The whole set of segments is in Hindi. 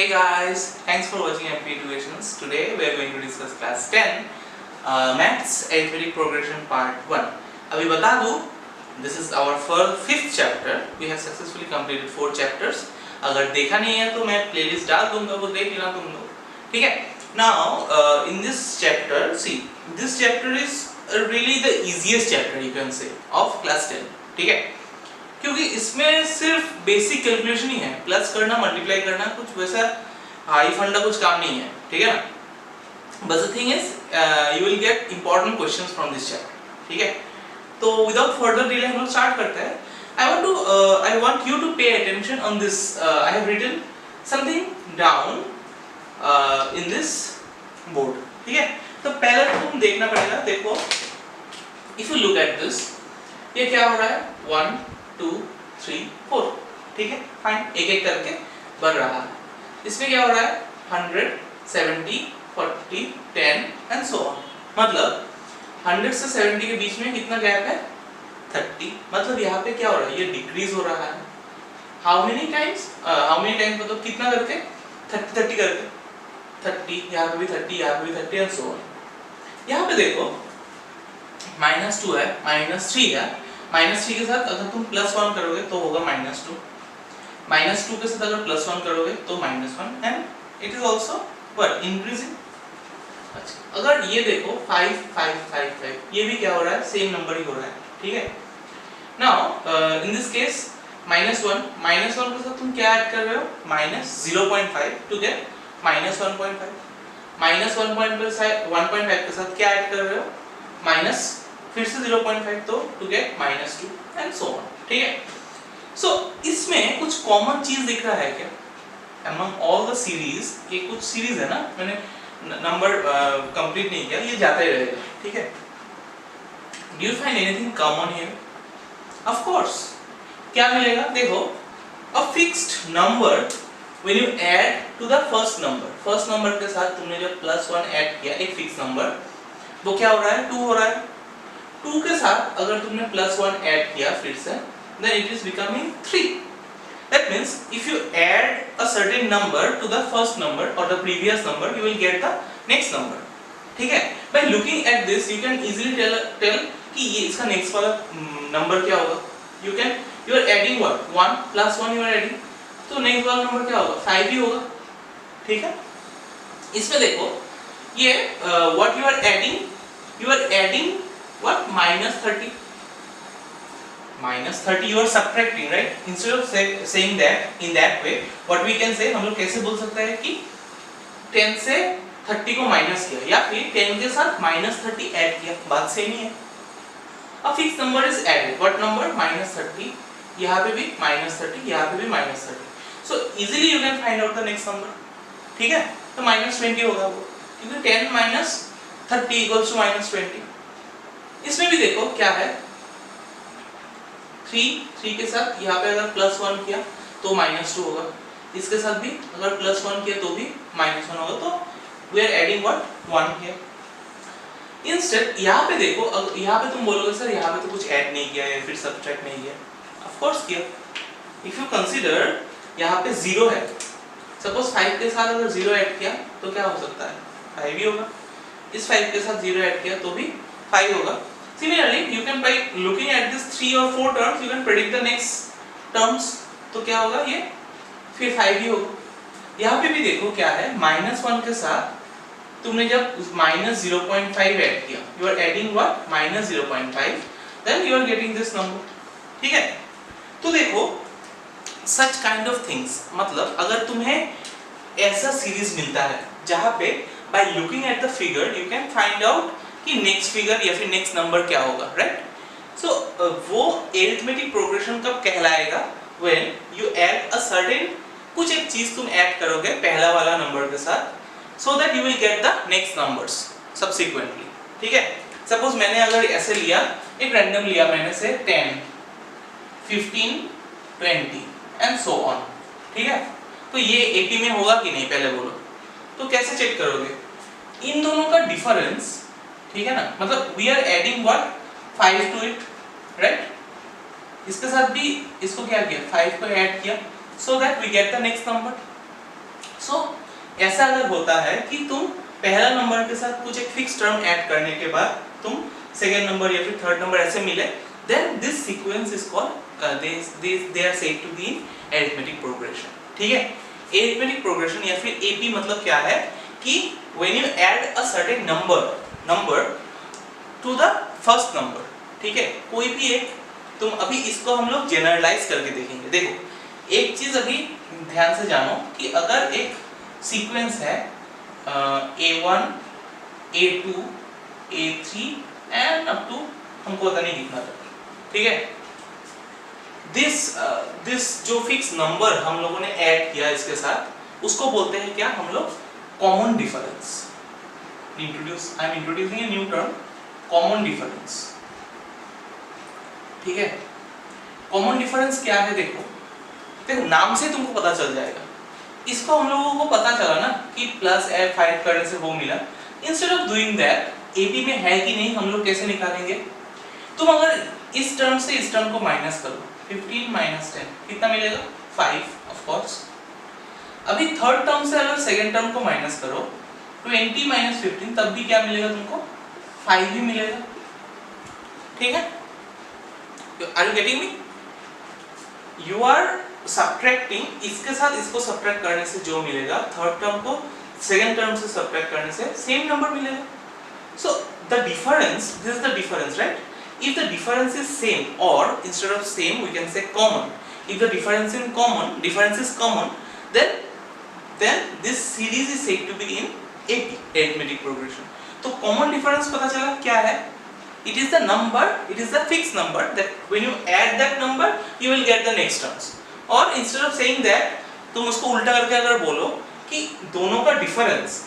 Hey guys, thanks for watching MP Equations. Today we are going to discuss class 10 Maths Arithmetic Progression Part 1. अभी बता दूँ, this is our fifth chapter. We have successfully completed 4 chapters. अगर देखा नहीं है तो मैं playlist डाल दूँगा, वो देख लेना तुम लोग. ठीक है? Now in this chapter, see, this chapter is really the easiest chapter you can say of class 10. ठीक है? क्योंकि इसमें सिर्फ बेसिक कैलकुलेशन ही है, प्लस करना, मल्टीप्लाई करना, कुछ वैसा हाई फंडा कुछ काम नहीं है. ठीक है ना? बस the thing is you will get important questions from this chapter. ठीक है? तो विदाउट फर्दर डिले हम लोग स्टार्ट करते हैं. I want you to pay attention on this. I have written something down in this board. ठीक है? तो पहले तुम देखना पड़ेगा. देखो, if you look at this, ये क्या हो रहा है? 1 2 3 4. ठीक है? फाइन. एक एक करके बढ़ रहा है. इसमें क्या हो रहा है? 100 70 40 10 एंड सो ऑन. मतलब 100 से 70 के बीच में कितना गैप है? 30. मतलब यहाँ पे क्या हो रहा है? ये डिक्रीज हो रहा है. हाउ मेनी टाइम्स मतलब कितना करके? 30 करके. 30, यहाँ पे भी 30, यहाँ पे भी 30 एंड सो ऑन. यहाँ पे देखो -2 है, -3 है. -3 के साथ अगर तुम +1 करोगे तो होगा -2. -2 के साथ अगर +1 करोगे तो -1 and it is also what increasing. अच्छा, अगर ये देखो 5 5 5 5, ये भी क्या हो रहा है? सेम नंबर ही हो रहा है. ठीक है? नाउ इन दिस केस -1 के साथ तुम क्या ऐड कर रहे हो? -0.5 टू गेट -1.5. -1.5 के साथ क्या ऐड कर रहे हो? माइनस फिर से 0.5 तो to get -2 and so on. ठीक है? सो इसमें कुछ कॉमन चीज दिख रहा है क्या? अमंग ऑल द सीरीज, ये कुछ सीरीज है ना, मैंने नंबर कंप्लीट नहीं किया, ये जाता ही रहेगा. ठीक है? Do you find anything common here? Of course. क्या मिलेगा? देखो, a fixed number when you add to the first number के साथ तुमने जब +1 ऐड किया, एक फिक्स नंबर, वो क्या हो रहा है? 2 हो रहा है. 2 के साथ अगर तुमने +1 ऐड किया फिर से, then it is becoming 3. That means if you add a certain number to the first number or the previous number, you will get the next number. ठीक है? By looking at this, you can easily tell कि ये इसका next वाला नंबर क्या होगा. You are adding what? 1 + 1 you are adding. तो next वाला नंबर क्या होगा? 5 ही होगा. ठीक है? इसमें देखो, ये what you are adding what? -30. -30 you are subtracting, right? Instead of saying that in that way, what we can say, हम लोग कैसे बोल सकते हैं कि 10 से 30 को माइनस किया, या फिर 10 के साथ -30 ऐड किया. बात सेम ही है. A fixed number is added. What number? -30. यहाँ पे भी -30, यहाँ पे भी -30. So easily you can find out the next number. ठीक है? तो -20 होगा वो, क्योंकि 10 - 30 = -20. इसमें भी देखो क्या है? 3 के साथ यहाँ पे अगर +1 किया तो -2 होगा. इसके साथ भी अगर +1 किया तो भी -1 होगा. तो we are adding what? 1 here. Instead यहाँ पे देखो, यहाँ पे तुम बोलोगे सर यहाँ पे तो कुछ ऐड नहीं किया है, फिर सब्ट्रैक्ट नहीं किया. Of course किया. If you consider यहाँ पे 0 है, सपोज 5 के साथ अगर 0 ऐड किया तो क्या हो सकता है? 5 ही होगा. इस 5 के साथ 0 ऐड किया तो भी 5 होगा. Similarly, you can by looking at this 3 or 4 terms, you can predict the next terms. तो क्या होगा? ये फिर 5 ही होगा. यहाँ पे भी देखो क्या है? -1 के साथ तुमने जब -0.5 ऐड किया, you are adding what? -0.5, then you are getting this number. ठीक है? तो देखो, such kind of things, मतलब अगर तुम्हें ऐसा सीरीज मिलता है जहाँ पे by looking at the figure you can find out कि नेक्स्ट फिगर या फिर नेक्स्ट नंबर क्या होगा, राइट? सो वो एरिथमेटिक प्रोग्रेशन कब कहलाएगा? When you add a certain, कुछ एक चीज तुम ऐड करोगे पहला वाला नंबर के साथ, so that you will get the next numbers subsequently. ठीक है? सपोज मैंने अगर ऐसे लिया, एक रैंडम लिया मैंने से 10 15 20 एंड सो ऑन. ठीक है? तो ये 80 में होगा कि नहीं, पहले बोलो. तो कैसे चेक करोगे? इन दोनों का डिफरेंस. ठीक है ना? मतलब we are adding what? 5 to it, right? इसके साथ भी इसको क्या किया? 5 को ऐड किया, so that we get the next number. सो ऐसा अगर होता है कि तुम पहला नंबर के साथ कुछ एक फिक्स टर्म ऐड करने के बाद तुम सेकेंड नंबर या फिर थर्ड नंबर ऐसे मिले, then this sequence is called they are said to be in arithmetic progression. ठीक है, अरिथमेटिक प्रोग्रेशन या फिर एपी मतलब क्या है कि when you add a certain number two the first number, ठीक है, कोई भी एक, तुम अभी इसको हम लोग जनरलाइज करके देखेंगे। देखो एक चीज अभी ध्यान से जानो कि अगर एक सीक्वेंस है A1 A2 A3 and up to हमको पता नहीं कितना तक, ठीक है, दिस जो फिक्स नंबर हम लोगों ने ऐड किया इसके साथ, उसको बोलते हैं क्या हम लोग, common difference. I am introducing a new term, common difference. ठीक है, कॉमन डिफरेंस क्या है, देखो नाम से तुमको पता चल जाएगा। इसको हम लोगों को पता चला ना कि प्लस f फाइंड करने से वो मिला। Instead of doing that AP में है कि नहीं हम लोग कैसे निकालेंगे, तुम अगर इस टर्म से इस टर्म को माइनस करो, 15 माइनस 10 कितना मिलेगा, 5 ऑफ कोर्स। अभी थर्ड टर्म से अगर सेकंड टर्म को माइनस करो, 20 माइनस 15 तब भी क्या मिलेगा तुमको, 5 ही मिलेगा। ठीक है, are you getting me? You are subtracting, इसके साथ इसको सब्ट्रैक्ट करने से जो मिलेगा, थर्ड टर्म को सेकंड टर्म से सब्ट्रैक्ट करने से सेम नंबर मिलेगा। So the difference, this is the difference, right? If the difference is same, or instead of same we can say common. If the difference is common, then this series is said to be in AP, arithmetic progression. तो common difference पता चला क्या है? It is the number, it is the fixed number that when you add that number, you will get the next terms. और instead of saying that, तुम उसको उल्टा करके अगर बोलो कि दोनों का difference,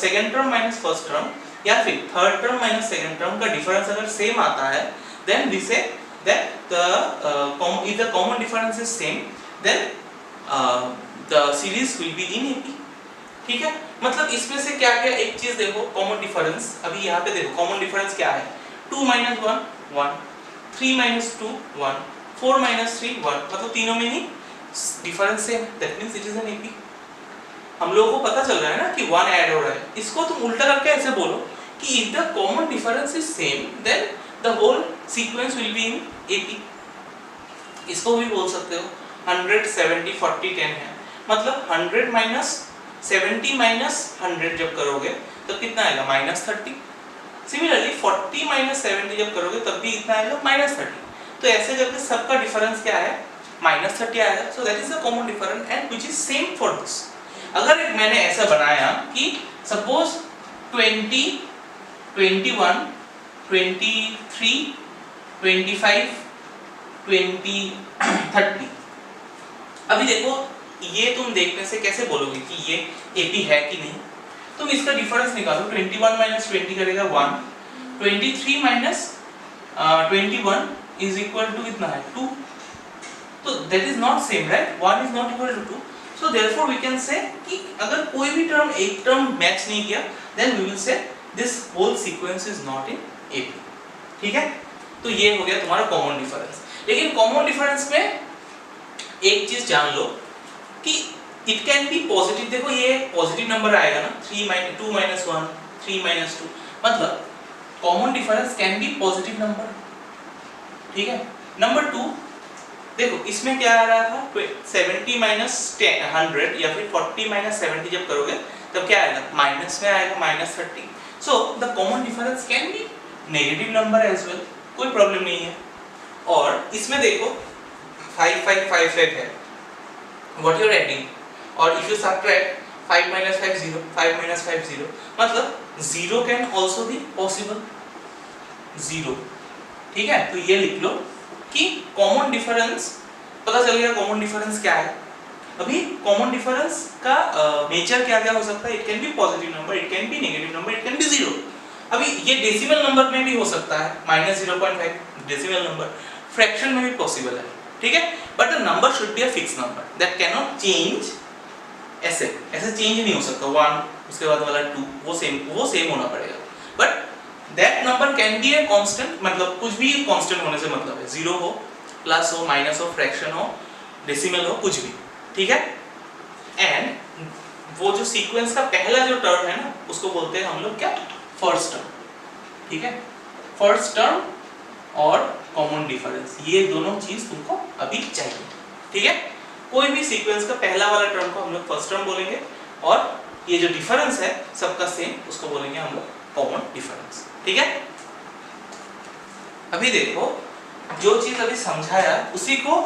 second term minus first term या फिर third term minus second term का डिफरेंस अगर सेम आता है, then we say that if the common difference is same, then the series will be in AP. ठीक है, मतलब इसमें से क्या क्या एक चीज देखो, कॉमन डिफरेंस। अभी यहाँ पे देखो कॉमन डिफरेंस क्या है, 2 माइनस 1 1, 3 माइनस 2 1, 4 माइनस 3 1, मतलब तीनों में ही difference same, that means it is an AP। हम लोगों को पता चल रहा है ना कि 1 ऐड हो रहा है। इसको तुम उल्टा करके ऐसे बोलो कि if the common difference is same, then the whole sequence will be in AP. इसको भी बोल सकते हो 100 70 40 10 है, मतलब 100 माइनस 70 माइनस 100 जब करोगे तब कितना आएगा, -30। सिमिलरली 40 माइनस 70 जब करोगे तब भी इतना आएगा, -30। तो ऐसे करके सबका डिफरेंस क्या है, -30 आएगा। सो that is the common difference and which is same for this. अगर मैंने ऐसा बनाया कि सपोज 20 21 23 25 20 30, अभी देखो ये तुम देखने से कैसे बोलोगे कि ये एपी है कि नहीं, तुम इसका डिफरेंस निकालो। 21 माइनस 20 करेगा 1, 23 माइनस 21 इज इक्वल टू कितना है, 2। तो that is not same, right? 1 is not equal to 2। So therefore we can say कि अगर कोई भी टर्म एक टर्म मैच नहीं किया, then we will say this whole sequence is not in AP। ठीक है, तो ये हो गया तुम्हारा कॉमन डिफरेंस। लेकिन कॉमन डिफरेंस में एक चीज जान लो कि इट कैन बी पॉजिटिव। देखो ये पॉजिटिव नंबर आएगा ना, 2 माइनस 1 3 माइनस 2, मतलब common difference can B positive number. ठीक है, नंबर 2 देखो इसमें क्या आ रहा था, 70 माइनस 100 या फिर 40 माइनस 70 जब करोगे तब क्या आएगा, माइनस में आएगा, -30। So the common difference can be negative number as well, कोई प्रॉब्लम नहीं है। और इसमें देखो 5 5 5 है, व्हाट यू आर एडिंग, और if you subtract 5 minus 5 0, 5 minus 5 0, मतलब 0 कैन आल्सो बी पॉसिबल, 0। ठीक है, तो ये लिख लो कि कॉमन डिफरेंस पता चल गया। कॉमन डिफरेंस क्या है, अभी कॉमन डिफरेंस का नेचर क्या क्या हो सकता है, it can be positive number, it can be negative number, it can be 0। अभी ये डेसिमल नंबर में भी हो सकता है, -0.5 डेसिमल नंबर, फ्रैक्शन में भी पॉसिबल है। ठीक है, but the number should be a fix number that can not change. ऐसे चेंज नहीं हो सकता, 1 उसके बाद वाला 2 वो सेम होना पड़ेगा। But that number can be a constant, मतलब कुछ भी कांस्टेंट होने से मतलब है, 0 हो, प्लस हो, माइनस हो, फ्रैक्शन हो, डेसिमल हो, कुछ भी। ठीक है, एंड वो जो सीक्वेंस का पहला जो टर्म है ना उसको बोलते हैं हम लोग क्या, फर्स्ट टर्म, ठीक है। फर्स्ट टर्म और कॉमन डिफरेंस, ये दोनों चीज तुमको अभी चाहिए, ठीक है। कोई भी सीक्वेंस का पहला वाला टर्म को हम लोग फर्स्ट टर्म बोलेंगे और ये जो डिफरेंस है सबका सेम, उसको बोलेंगे हम लोग कॉमन डिफरेंस, ठीक है। अभी देखो जो चीज अभी समझाया उसी को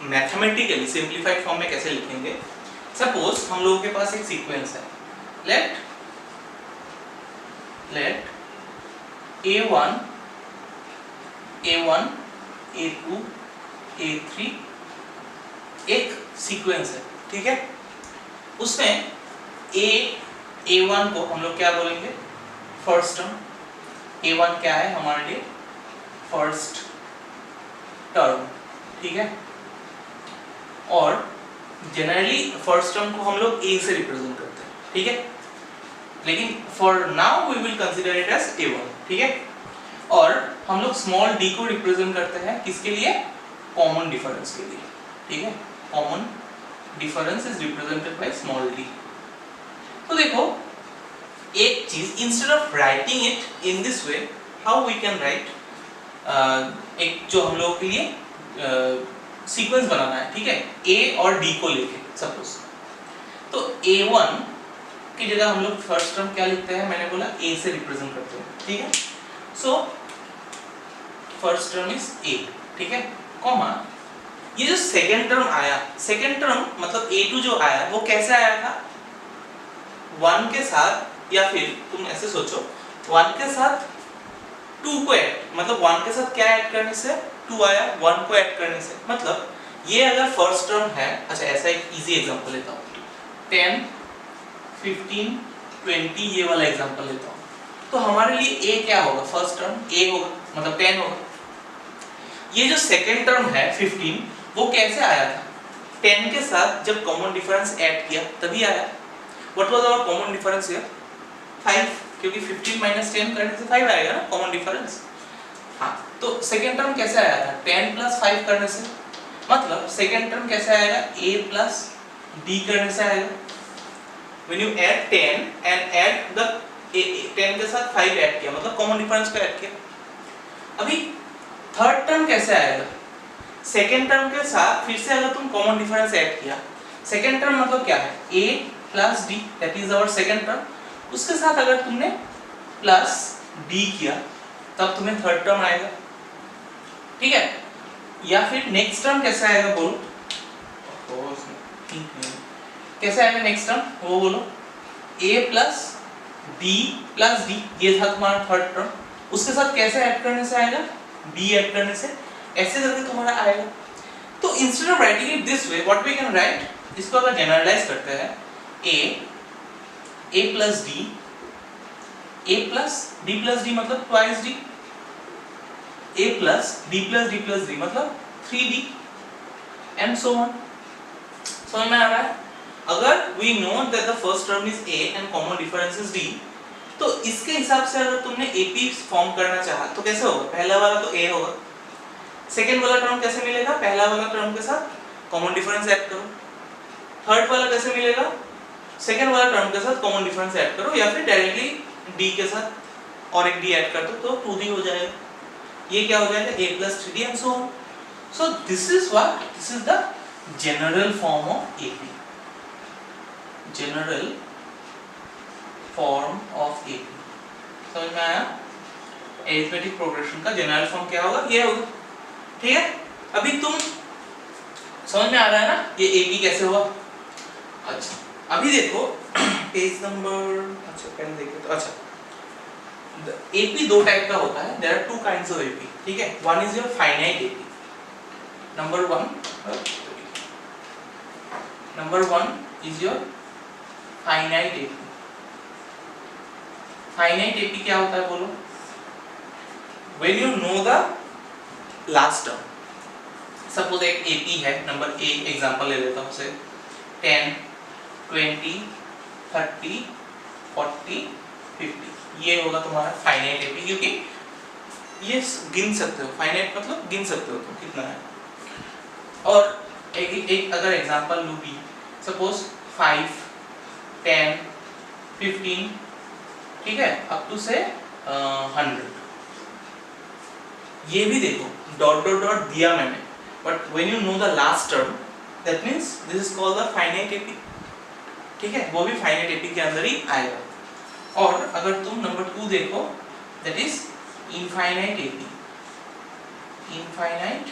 मैथमेटिकली सिंप्लीफाइड फॉर्म में कैसे लिखेंगे। सपोज हम लोगों के पास एक सीक्वेंस है, लेट A1 A2 A3 एक सीक्वेंस है, ठीक है। उसमें A1 को हम लोग क्या बोलेंगे, फर्स्ट टर्म। A1 क्या है हमारे लिए, फर्स्ट टर्म, ठीक है। और जनरली फर्स्ट टर्म को हम लोग A से रिप्रेजेंट करते हैं, ठीक है। लेकिन for now we will consider it as A1, ठीक है। और हम लोग स्मॉल d को रिप्रेजेंट करते हैं किसके लिए, कॉमन डिफरेंस के लिए, ठीक है। Common difference is represented by small d। तो देखो एक चीज, instead of writing it in this way, how we can write, एक जो हम लोगों के लिए सीक्वेंस बनाना है, ठीक है, A और D को लेके सपोज। तो A1 की जगह हम लोग फर्स्ट टर्म क्या लिखते हैं, मैंने बोला A से रिप्रेजेंट करते हैं, ठीक है। So first term is A, ठीक है, कॉमा ये जो सेकेंड टर्म आया, सेकेंड टर्म मतलब A2 जो आया वो कैसे आया था, 1 के साथ, या फिर तुम ऐसे सोचो 1 के साथ 2 को ऐड, मतलब 1 के साथ क्या ऐड करने से 2 आया, 1 को ऐड करने से, मतलब ये अगर फर्स्ट टर्म है। अच्छा ऐसा एक इजी एग्जांपल लेता हूँ, 10 15 20 ये वाला एग्जांपल लेता हूँ। तो हमारे लिए A क्या होगा, फर्स्ट टर्म A होगा, मतलब 10 होगा। ये जो सेकेंड टर्म है 15 वो कैसे आया था, 10 के साथ जब कॉमन डिफरेंस ऐड किया तभी आया। What was our common difference here, 5, क्योंकि 15 माइनस 10 करने से 5 आएगा ना कॉमन डिफरेंस। हाँ, तो सेकेंड टर्म कैसे आया था, 10 प्लस 5 करने से, मतलब सेकेंड टर्म कैसे आएगा, A प्लस D करने से आएगा। When you add 10 and add the 10 के साथ 5 ऐड किया, मतलब कॉमन डिफरेंस को ऐड किया। अभी थर्ड टर्म कैसे आएगा, सेकेंड टर्म के साथ फिर से अगर तुम कॉमन डिफरेंस ऐड किया, सेकेंड टर्म मतलब क्या है, A plus D, that is our second term, उसके साथ अगर तुमने प्लस D किया तब तुम्हें थर्ड टर्म आएगा, ठीक है। या फिर नेक्स्ट टर्म कैसे आएगा बोलो, कैसे आएगा नेक्स्ट टर्म, वो बोलो, A plus D plus D, ये था तुम्हारा थर्ड टर्म, उसके साथ कैसे ऐड करने से आएगा, B ऐड करने से, ऐसे करके तुम्हारा आएगा। तो instead of writing it this way, what we can write, इसको अगर जनरलाइज करते हैं, A plus D, A plus D plus D मतलब twice D, A plus D plus D plus D मतलब 3D, एंड सो ऑन। समझ में आ रहा है। अगर we know that the first term is A and common difference is D, तो इसके हिसाब से अगर तुमने AP फॉर्म करना चाहा तो कैसे होगा, पहला वाला तो A होगा, सेकेंड वाला टर्म कैसे मिलेगा, पहला वाला टर्म के साथ कॉमन डिफरेंस ऐड करो, थर्ड वाला कैसे मिलेगा, सेकेंड वाला टर्म के साथ कॉमन डिफरेंस ऐड करो, या फिर डायरेक्टली D के साथ और एक D ऐड कर दो तो 2D हो जाएगा। ये क्या हो जाएगा, A plus 3D and so on. So this is what, this is the general form of AP. General form of AP. समझ में आया, अरिथमेटिक प्रोग्रेशन का जनरल फॉर्म क्या होगा, ये होगा, ठीक है। अभी तुम समझ में आ रहा है ना ये AP कैसे हुआ। अच्छा अभी देखो पेज नंबर, अच्छा पेन देखो तो, अच्छा AP दो टाइप का होता है, there are two kinds of AP, ठीक है। One is your finite AP, number one is your finite AP। Finite AP क्या होता है बोलो, when you know the last term, suppose एक AP है, नंबर A एग्जांपल ले लेता हूँ उसे, 10 20 30 40 50, ये होगा तुम्हारा फाइनाइट AP, क्योंकि ये गिन सकते हो, फाइनाइट मतलब गिन सकते हो तुम कितना है। और एक अगर एग्जांपल लूँ भी, सपोज 5 10, 15, ठीक है, अप टू से 100। ये भी देखो डॉट डॉट डॉट दिया मैंने, but when you know the last term that means this is called the finite AP, ठीक है, वो भी फाइनाइट एपी के अंदर ही आएगा। और अगर तुम नंबर 2 देखो that is infinite AP, infinite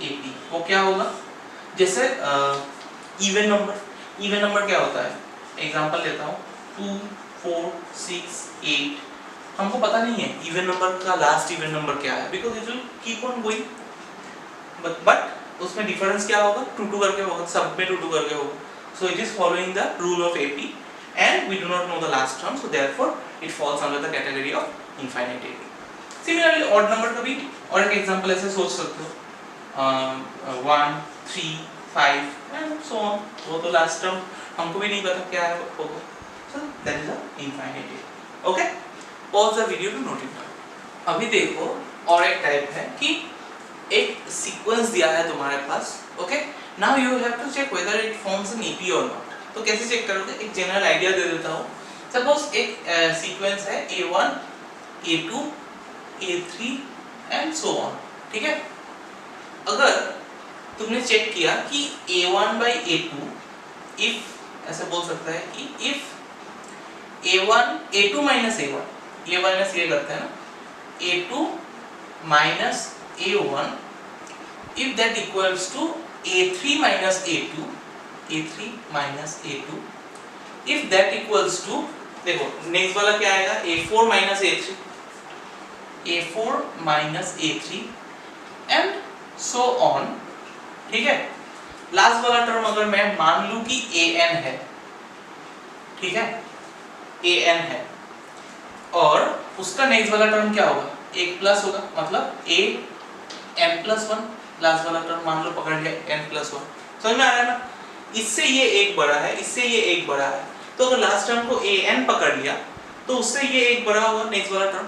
AP वो क्या होगा, जैसे इवन नंबर क्या होता है, एग्जांपल लेता हूँ 2, 4, 6, 8, हमको पता नहीं है इवन नंबर का लास्ट इवन नंबर क्या है, because it will keep on going, but उसमें डिफरेंस क्या होगा, 2 करके होगा, सब में 2 करके होगा, so it is following the rule of AP and we do not know the last term, so therefore it falls under the category of infinite AP. Similarly odd number का भी और एक एग्जांपल ऐसे सोच सकते हो, 1, 3, 5 एंड सो ऑन, वो तो लास्ट टर्म हमको भी नहीं पता क्या है होगा, so that is the infinite AP. Okay, pause the video to note it. अभी देखो और एक टाइप है कि एक सीक्वेंस दिया है तुम्हारे पास, okay, now you have to check whether it forms an AP और नॉट। तो कैसे चेक करोगे, एक जनरल आइडिया दे देता हूँ। सपोज एक सीक्वेंस है A1, A2, A3 and so on, ठीक है। अगर तुमने चेक किया कि A1 by A2, इफ ऐसे बोल सकता है कि इफ A2 minus A1, ये माइनस ये करते हैं ना, A2 minus A1, if that equals to A3 minus A2, A3 minus A2, if that equals to, देखो नेक्स्ट वाला क्या आएगा, A4 minus A3, A4 minus A3 and so on, ठीक है। लास्ट वाला टर्म अगर मैं मान लूं कि AN है, ठीक है, AN है, और उसका नेक्स्ट वाला टर्म क्या होगा, 1 प्लस होगा, मतलब AN+1, लास्ट वाला टर्म मान लो पकड़ लिया N+1, समझ में आ रहा है ना। इससे ये 1 बड़ा है, इससे ये 1 बड़ा है, तो अगर लास्ट टर्म को AN पकड़ लिया तो उससे ये 1 बड़ा होगा नेक्स्ट वाला टर्म,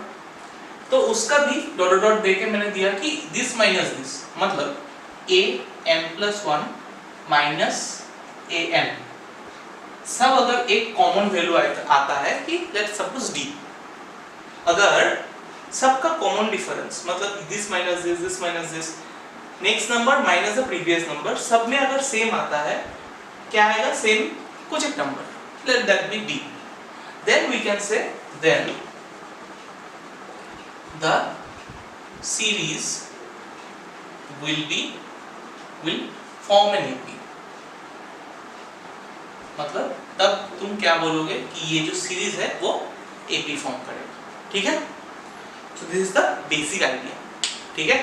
तो उसका भी डॉट डॉट डॉट देके मैंने दिया कि दिस माइनस दिस, मतलब AN+1 माइनस AN, सब अगर एक कॉमन वैल्यू आता है कि लेट्स सपोज D, अगर सबका कॉमन डिफरेंस मतलब this minus this next number minus the previous number, सब में अगर सेम आता है, क्या आएगा, सेम कुछ एक number, let that be D, then we can say then the series will form an AP, मतलब तब तुम क्या बोलोगे कि ये जो सीरीज है वो AP फॉर्म करेगा, ठीक है। तो this is the basic idea, ठीक है।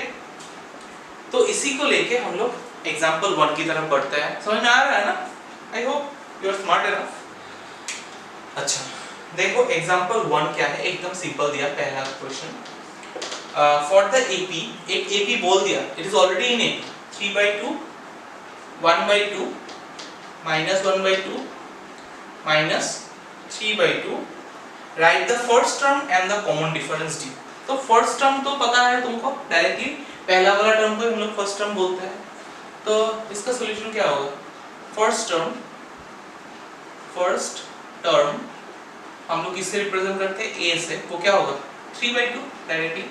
तो इसी को लेके हम लोग एग्जांपल 1 की तरफ बढ़ते हैं, समझ में आ रहा है ना, I hope you are smart enough. अच्छा देखो एग्जांपल 1 क्या है, एकदम सिंपल दिया पहला क्वेश्चन, फॉर द AP, एक AP बोल दिया, it is already in AP, 3/2, 1/2, -1/2, -3/2, right the first term and the common difference D। तो फर्स्ट टर्म तो पता है तुमको, डायरेक्टली पहला वाला टर्म को हम लोग फर्स्ट टर्म बोलते हैं, तो इसका सॉल्यूशन क्या होगा, फर्स्ट टर्म हम लोग किससे रिप्रेजेंट करते हैं, A से, वो क्या होगा 3/2 डायरेक्टली,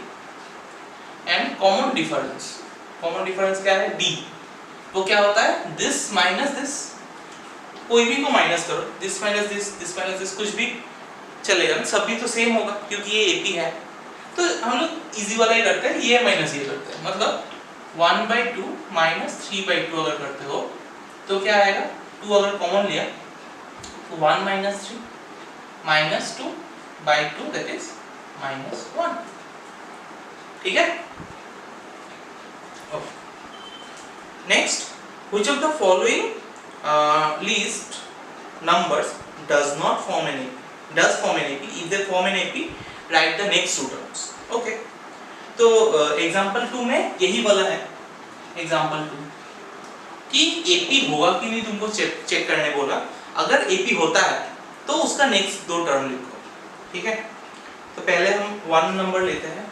एंड कॉमन डिफरेंस क्या है D, वो क्या होता है दिस माइनस दिस, कोई भी को माइनस करो, दिस माइनस दिस कुछ भी चलेगा, सब भी तो सेम होगा क्योंकि ये AP है, तो हम लोग इजी वाला ही करते हैं, ये माइनस ये करते हैं, मतलब 1/2 माइनस 3/2 अगर करते हो तो क्या आएगा, 2 अगर कॉमन लिया तो 1 माइनस 3 माइनस 2/2 दैट इज -1, ठीक है। Next, which of the following least numbers does form an AP, if they form an AP write the next two terms, okay। तो एग्जांपल 2 में यही वाला है, एग्जांपल 2 कि AP होगा कि नहीं तुमको चेक करने बोला, अगर AP होता है तो उसका नेक्स्ट 2 टर्म लिखो, ठीक है। तो पहले हम 1 नंबर लेते हैं,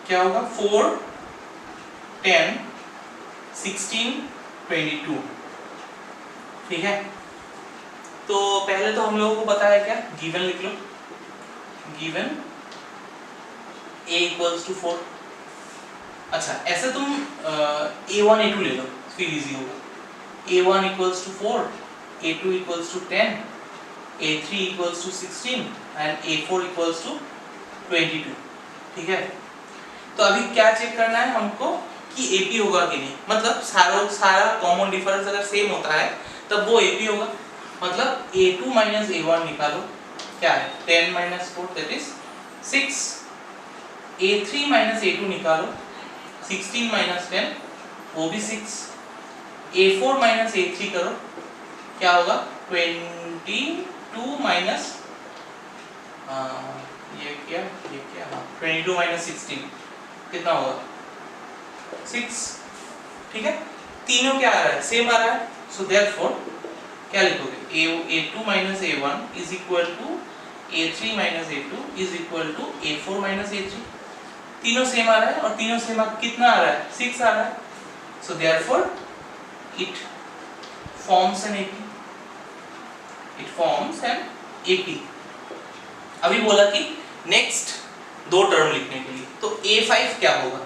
क्या होगा 4, 10, 16, 22, ठीक है। तो पहले तो हम लोगों को पता है क्या, गिवन लिख लो, गिवन a इक्वल्स टू 4। अच्छा ऐसे तुम a1 a2 ले लो, फिर इजी होगा। a1 equals to 4, a2 equals to 10, a3 equals to 16 and a4 equals to 22। ठीक है, तो अभी क्या चेक करना है हमको कि AP होगा कि नहीं, मतलब सारा कॉमन डिफरेंस अगर सेम होता है तब वो AP होगा। मतलब a2 माइनस a1 निकालो, क्या है 10 minus 4 that is 6, a3 minus a2 निकालो 16 माइनस 10 वो भी 6, a4 माइनस a3 करो क्या होगा 22 माइनस ये क्या हाँ 22 माइनस 16 कितना होगा 6। ठीक है, तीनों क्या आ रहा है, सेम आ रहा है, सो देयरफॉर क्या लिखोगे a2 minus a1 is equal to a3 minus a2 is equal to a4 minus a3। तीनों सेम आ रहा है और तीनों सेम कितना आ रहा है 6 आ रहा है, सो therefore it forms N AP, it forms N AP। अभी बोला कि नेक्स्ट दो टर्म लिखने के लिए, तो a5 क्या होगा,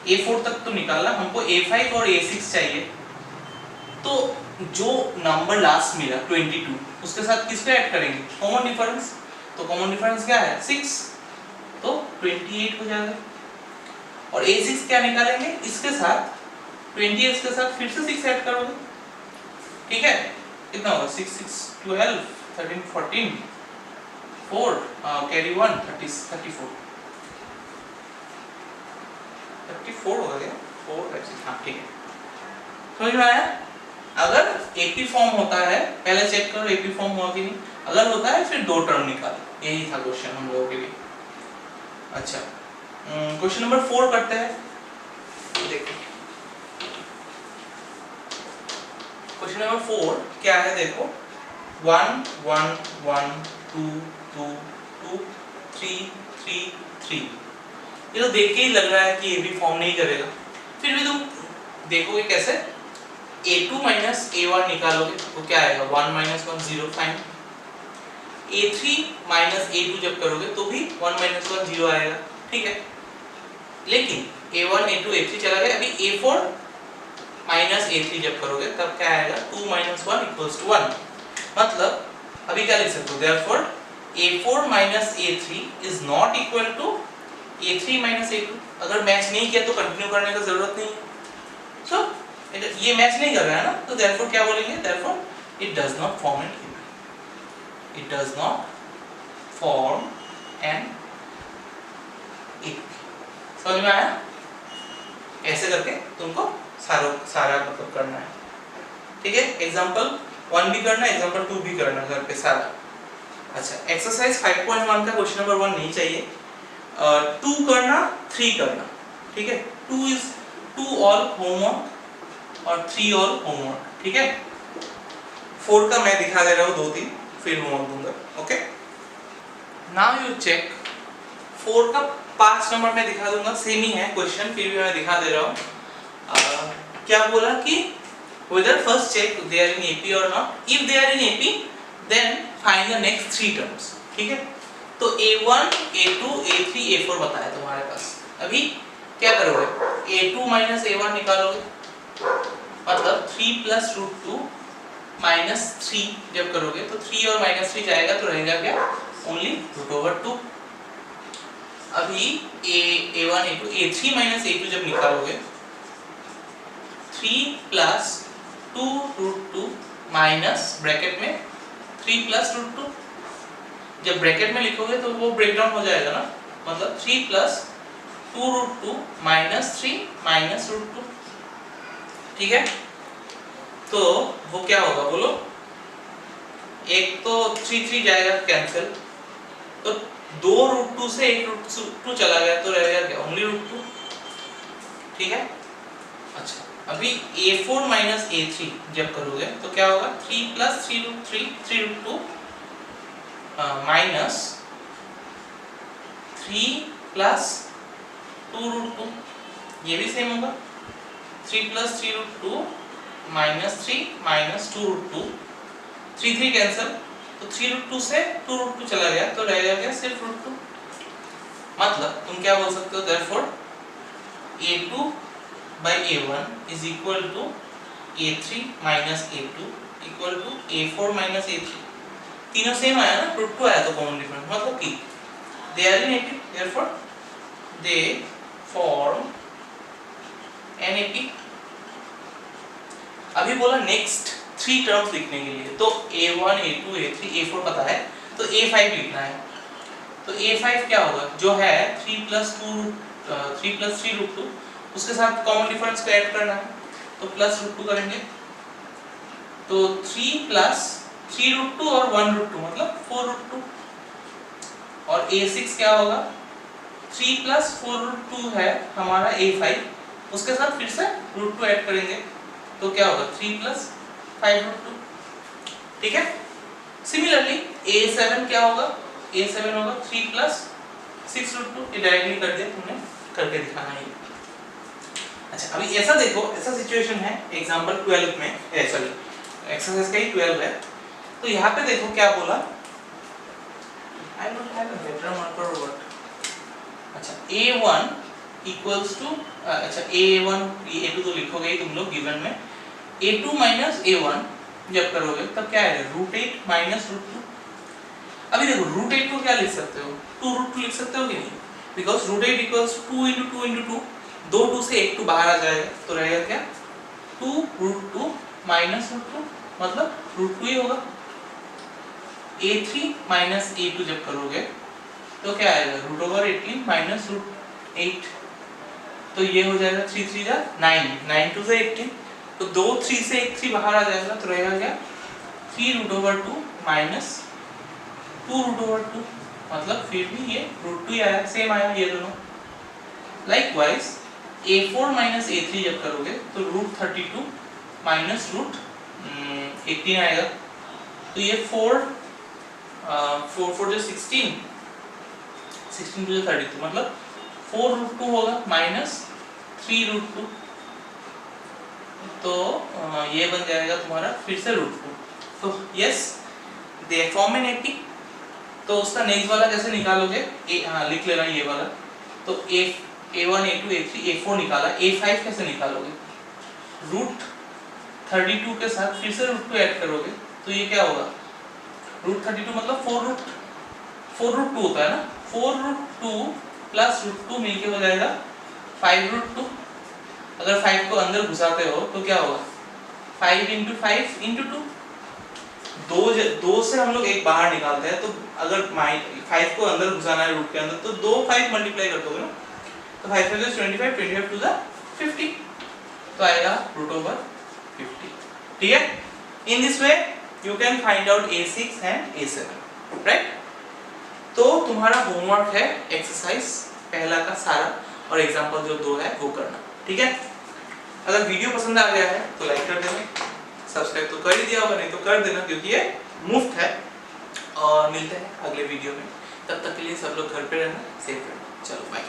a4 तक तो निकालना, हमको a5 और a6 चाहिए। तो जो नंबर लास्ट मिला 22 उसके साथ किसको ऐड करेंगे, कॉमन डिफरेंस, तो कॉमन डिफरेंस क्या है 6, तो 28 हो जाएगा। और a6 क्या निकालेंगे, इसके साथ 28 के साथ फिर से 6 ऐड करोगे। ठीक है, कितना होगा 6 6 12 13 14 4 कैरी 1 34 होगा क्या 4 हाँ ठीक है, समझ में आया। अगर AP फॉर्म होता है, पहले चेक करो AP फॉर्म हुआ कि नहीं, अगर होता है फिर दो टर्म निकालो, यही था क्वेश्चन हम लोगों के लिए। अच्छा क्वेश्चन नंबर 4 करते हैं, देखो क्वेश्चन नंबर 4 क्या है, देखो 1 1 1 2 2 2 3 3 3। ये तो देख के ही लग रहा है कि AB फॉर्म नहीं करेगा, फिर भी तुम देखोगे कैसे, a2 माइनस a1 निकालोगे तो क्या आएगा 1 minus 1 0 fine, a3 minus a2 जब करोगे तो भी 1 माइनस 1 0 आएगा। ठीक है, लेकिन a1 a2 a3 चला गया, अभी a4 माइनस a3 जब करोगे तब क्या आएगा 2 माइनस 1 इक्वल्स टू 1। मतलब अभी क्या लिख सकते हो, therefore a4 minus a3 is not equal to a3 minus a2। अगर मैच नहीं किया तो कंटिन्यू करने का जरूरत नहीं है, सो ये मैच नहीं कर रहा है ना, तो देयरफॉर क्या बोलेंगे, therefore it does not form an AP, it does not form an AP। समझ में आया, ऐसे करके तुमको सारा मतलब करना है। ठीक है, एग्जांपल 1 भी करना है, एग्जांपल 2 भी करना है घर पे सारा। अच्छा एक्सरसाइज 5.1 का क्वेश्चन नंबर 1 नहीं चाहिए, 2 करना 3 करना। ठीक है, 2 ऑल होमवर्क और 3 ऑल होमवर्क। ठीक है, 4 का मैं दिखा दे रहा हूँ 2-3 फिर होमवर्क दूंगा। ओके, नाउ यू चेक 4 का 5 नंबर में दिखा दूंगा, सेम ही है क्वेश्चन, फिर भी मैं दिखा दे रहा हूँ। क्या बोला कि whether first check they are in AP or not, if they are in AP then find the next 3 terms। ठीक है, तो A1 A2 A3 A4 बताया तुम्हारे पास, अभी क्या करोगे A2 माइनस A1 निकालोगे, मतलब 3 प्लस रूट 2 माइनस 3 जब करोगे तो 3 और माइनस 3 जाएगा तो रहेगा क्या ओनली रूट ओवर 2। अभी A1 A2 A3 minus A2 जब निकालोगे 3 प्लस 2 रूट 2 माइनस ब्रैकेट में 3 प्लस रूट 2, जब ब्रैकेट में लिखोगे तो वो ब्रेक डाउन हो जाएगा ना, मतलब 3 plus 2 root 2 minus 3 minus root 2। ठीक है, तो वो क्या होगा बोलो, एक तो 3 जाएगा कैंसिल, तो 2 रूट 2 से 1 रूट 2 चला गया तो रहेगा क्या ओनली रूट 2। ठीक है, अच्छा अभी A4 माइनस A3 जब करोगे तो क्या होगा 3 plus 3 root 3 root 2 minus 3 plus 2 root 2, ये भी सेम होगा 3 plus 3 root 2 minus 3 minus 2 root 2 3 cancel, तो 3√2 से 2√2 चला गया तो रह गया सिर्फ √2। मतलब तुम क्या बोल सकते हो, therefore a2 by a1 is equal to a3 minus a2 equal to a4 minus a3। तीनों सेम आया ना, √2 आया तो कॉमन डिफरेंस, मतलब कि they are in AP, therefore they form an AP। अभी बोला नेक्स्ट 3 टर्म्स लिखने के लिए, तो a1 a2 a3 a4 पता है, तो a5 लिखना है। तो a5 क्या होगा, जो है 3 plus 3√2, उसके साथ कॉमन डिफरेंस को ऐड करना है, तो प्लस √2 करेंगे, तो 3 plus 3√2 और 1√2 मतलब 4√2। और a6 क्या होगा, 3 plus 4√2 है हमारा a5, उसके साथ फिर से √2 ऐड करेंगे, तो क्या होगा 3 plus 5√2। ठीक है। सिमिलरली a7 क्या होगा, a7 होगा 3 plus 6√2। ये डायरेक्टली कर दिया तुमने, करके दिखाना है। अच्छा अभी ऐसा देखो, ऐसा सिचुएशन है एग्जांपल 12 में, सॉरी एक्सरसाइज का ही 12 है, तो यहाँ पे देखो क्या बोला, I don't have a better marker और व्हाट। अच्छा a1 इक्वल्स टू, अच्छा a1 a2 तो लिखोगे ही तुम लोग गिवन में, a2 minus a1 जब करोगे तब क्या आएगा, √8 minus √2। अभी देखो √8 को क्या लिख सकते हो, 2√2 लिख सकते हो कि नहीं, बिकॉज √8 इक्वल्स 2 into 2 into 2, दो 2 से एक 2 बाहर आ जाएगा, तो रहेगा क्या 2√2 minus √2, मतलब √2 ही होगा। a3 minus a2 जब करोगे तो क्या आएगा, √18 minus √8, तो ये हो जाएगा 3 3 जा 9, 9 2 से 18, तो दो 3 से एक 3 बाहर आ जाएगा, तो रहेगा क्या 3√2 minus 2√2, मतलब फिर भी ये √2 ही आया, सेम आया ये दोनों। लाइकवाइज a4 minus a3 जब करोगे तो √32 minus √18 आएगा, तो ये 4 जो 16 जो 32, मतलब 4√2 होगा minus 3√2, तो ये बन जाएगा तुम्हारा फिर से √2। तो yes they form an AP. तो उसका नेक्स्ट वाला कैसे निकालोगे, लिख लेना ये वाला, तो a1 a2 a3 a4 निकाला, a5 कैसे निकालोगे, √32 के साथ फिर से √2 ऐड करोगे, तो ये क्या होगा, √32 मतलब 4√2 होता है ना, 4√2 प्लस √2 मिलके हो जाएगा 5√2। अगर 5 को अंदर घुसाते हो तो क्या होगा, 5 into 5 into 2, दो से हम लोग एक बाहर निकालते हैं, तो अगर 5 को अंदर घुसाना है रूट के अंदर, तो 2 5 मल्टीप्लाई कर दोगे ना, तो 5 5 is 25, 25 to the 50, तो आएगा √50। ठीक है। इन this way you can find out a6 and a7, right. तो तुम्हारा होमवर्क है एक्सरसाइज पहला का सारा, और एग्जांपल जो 2 है वो करना। ठीक है। अगर वीडियो पसंद आ गया है तो लाइक कर देना, सब्सक्राइब तो कर ही दिया होगा, नहीं तो कर देना, क्योंकि ये मुफ्त है। और मिलते हैं अगले वीडियो में, तब तक के लिए सब लोग घर पे रहना, सेफ रहना। चलो बाय।